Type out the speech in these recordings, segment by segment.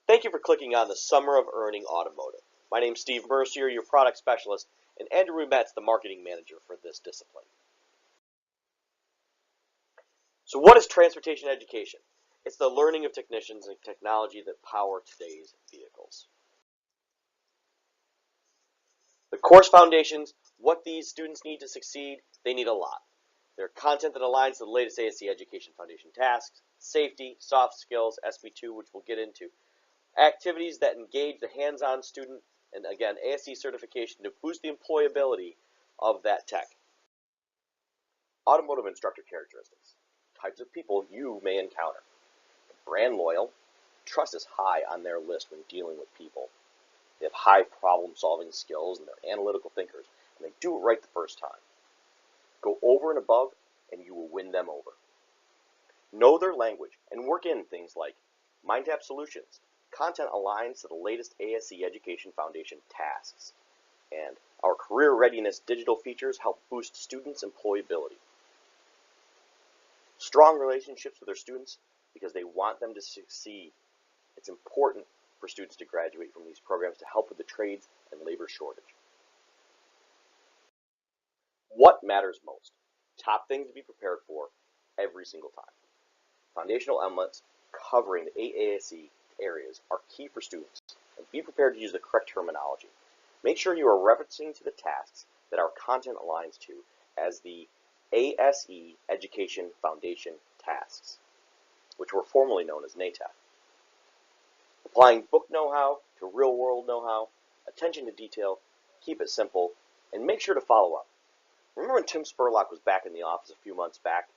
Thank you for clicking on the Summer of Earning Automotive. My name's Steve Mercier, your product specialist, and Andrew Rumet's the marketing manager for this discipline. So what is transportation education? It's the learning of technicians and technology that power today's vehicles. The course foundations, what these students need to succeed, they need a lot. They're content that aligns to the latest ASE Education Foundation tasks, safety, soft skills, SB2, which we'll get into, activities that engage the hands-on student, and again, ASE certification to boost the employability of that tech. Automotive instructor characteristics, types of people you may encounter. Brand loyal, trust is high on their list when dealing with people. They have high problem-solving skills and they're analytical thinkers, and they do it right the first time. Go over and above, and you will win them over. Know their language and work in things like MindTap solutions. Content aligns to the latest ASE Education Foundation tasks. And our career readiness digital features help boost students' employability. Strong relationships with their students because they want them to succeed. It's important for students to graduate from these programs to help with the trades and labor shortage. What matters most? Top things to be prepared for every single time. Foundational elements covering the 8 ASE areas are key for students, and be prepared to use the correct terminology. Make sure you are referencing to the tasks that our content aligns to as the ASE Education Foundation tasks, which were formerly known as NATAF. Applying book know-how to real-world know-how, attention to detail, keep it simple, and make sure to follow up. Remember when Tim Spurlock was back in the office a few months back?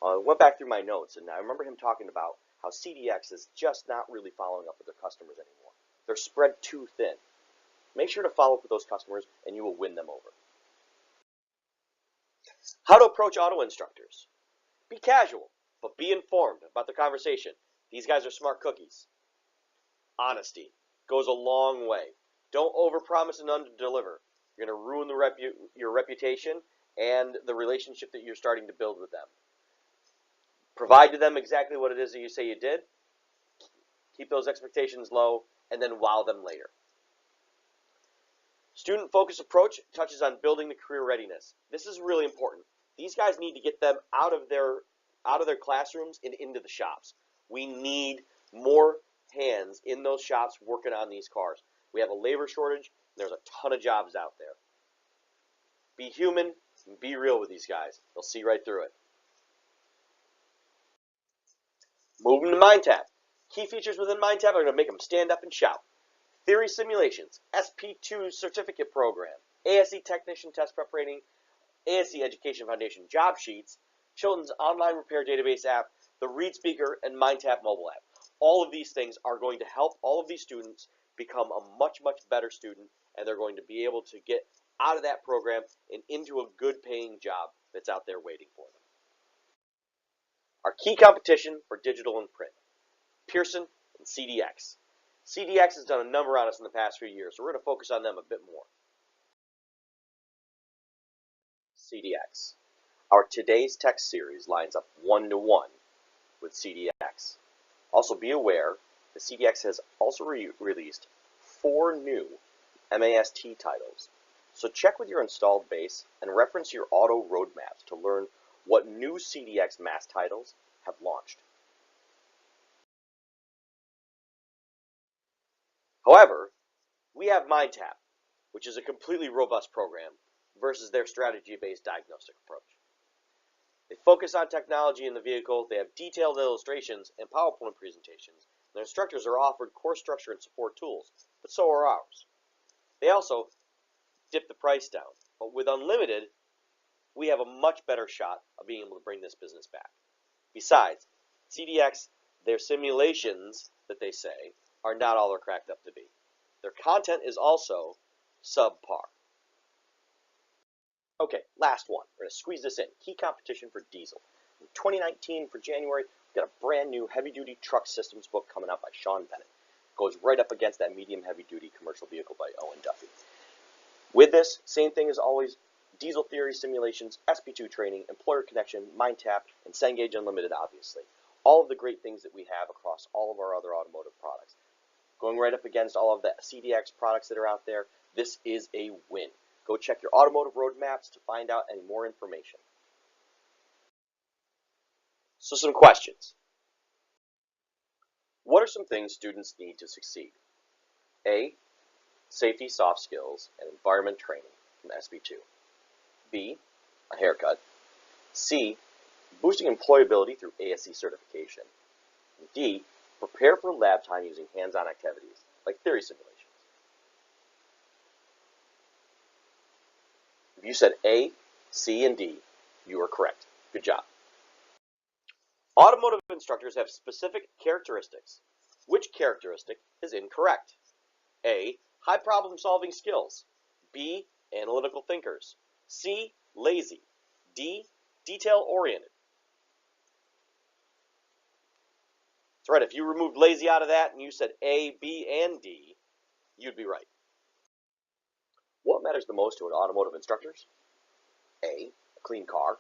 I went back through my notes, and I remember him talking about how CDX is just not really following up with their customers anymore. They're spread too thin. Make sure to follow up with those customers, and you will win them over. How to approach auto instructors. Be casual, but be informed about the conversation. These guys are smart cookies. Honesty goes a long way. Don't overpromise and underdeliver. You're going to ruin your reputation and the relationship that you're starting to build with them. Provide to them exactly what it is that you say you did. Keep those expectations low, and then wow them later. Student-focused approach touches on building the career readiness. This is really important. These guys need to get them out of their classrooms and into the shops. We need more hands in those shops working on these cars. We have a labor shortage. There's a ton of jobs out there. Be human and be real with these guys. They'll see right through it. Moving to MindTap. Key features within MindTap are going to make them stand up and shout. Theory simulations, SP2 certificate program, ASE technician test prep rating, ASE Education Foundation job sheets, Chilton's online repair database app, the Read Speaker, and MindTap mobile app. All of these things are going to help all of these students become a much, much better student, and they're going to be able to get out of that program and into a good paying job that's out there waiting for them. Our key competition for digital and print, Pearson and CDX. CDX has done a number on us in the past few years, so we're going to focus on them a bit more. CDX. Our Today's Tech series lines up 1-to-1 with CDX. Also be aware that CDX has also released 4 new MAST titles. So check with your installed base and reference your auto roadmaps to learn what new CDX MAST titles have launched. However, we have MindTap, which is a completely robust program versus their strategy-based diagnostic approach. They focus on technology in the vehicle, they have detailed illustrations and PowerPoint presentations, and their instructors are offered course structure and support tools, but so are ours. They also dip the price down, but with Unlimited, we have a much better shot of being able to bring this business back. Besides, CDX, their simulations that they say are not all they're cracked up to be. Their content is also subpar. Okay, last one. We're going to squeeze this in. Key competition for diesel. In 2019, for January, we've got a brand new heavy-duty truck systems book coming out by Sean Bennett. Goes right up against that medium heavy-duty commercial vehicle by Owen Duffy. With this, same thing as always, diesel theory simulations, SP2 training, employer connection, MindTap, and Cengage Unlimited, obviously. All of the great things that we have across all of our other automotive products. going right up against all of the CDX products that are out there. This is a win. Go check your automotive roadmaps to find out any more information. So some questions. What are some things students need to succeed? A, safety, soft skills, and environment training from SB2. B, a haircut. C, boosting employability through ASE certification. And D, prepare for lab time using hands-on activities like theory simulations. If you said A, C, and D, you are correct. Good job. Automotive instructors have specific characteristics. Which characteristic is incorrect? A, high problem-solving skills. B, analytical thinkers. C, lazy. D, detail-oriented. That's right, if you removed lazy out of that and you said A, B, and D, you'd be right. What matters the most to an automotive instructors? A, a clean car.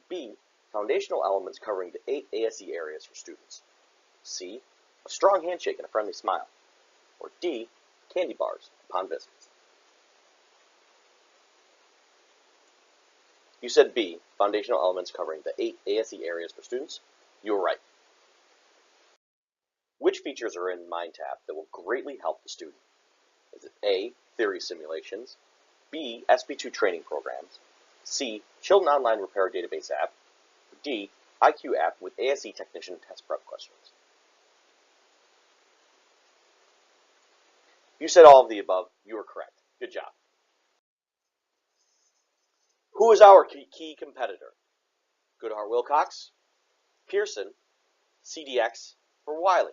B, foundational elements covering the 8 ASE areas for students. C, a strong handshake and a friendly smile. Or D, candy bars upon visits. You said B, foundational elements covering the 8 ASE areas for students. You were right. Which features are in MindTap that will greatly help the student? Is it A, theory simulations, B, SB2 training programs, C, Chilton Online Repair Database app, or D, IQ app with ASE technician test prep questions? You said all of the above. You are correct. Good job. Who is our key competitor? Goodhart Wilcox, Pearson, CDX, or Wiley?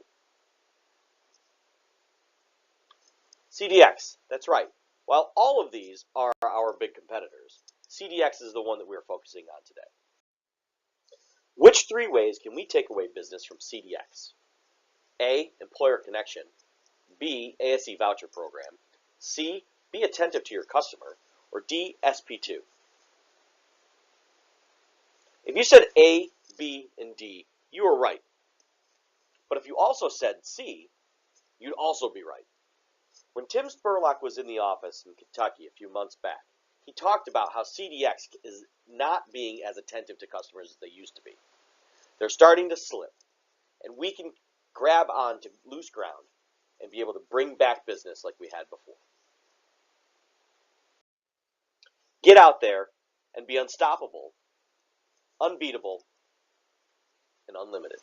CDX, that's right. While all of these are our big competitors, CDX is the one that we're focusing on today. Which 3 ways can we take away business from CDX? A, employer connection. B, ASE voucher program. C, be attentive to your customer. Or D, SP2. If you said A, B, and D, you were right. But if you also said C, you'd also be right. When Tim Spurlock was in the office in Kentucky a few months back, he talked about how CDX is not being as attentive to customers as they used to be. They're starting to slip, and we can grab on to loose ground and be able to bring back business like we had before. Get out there and be unstoppable, unbeatable, and unlimited.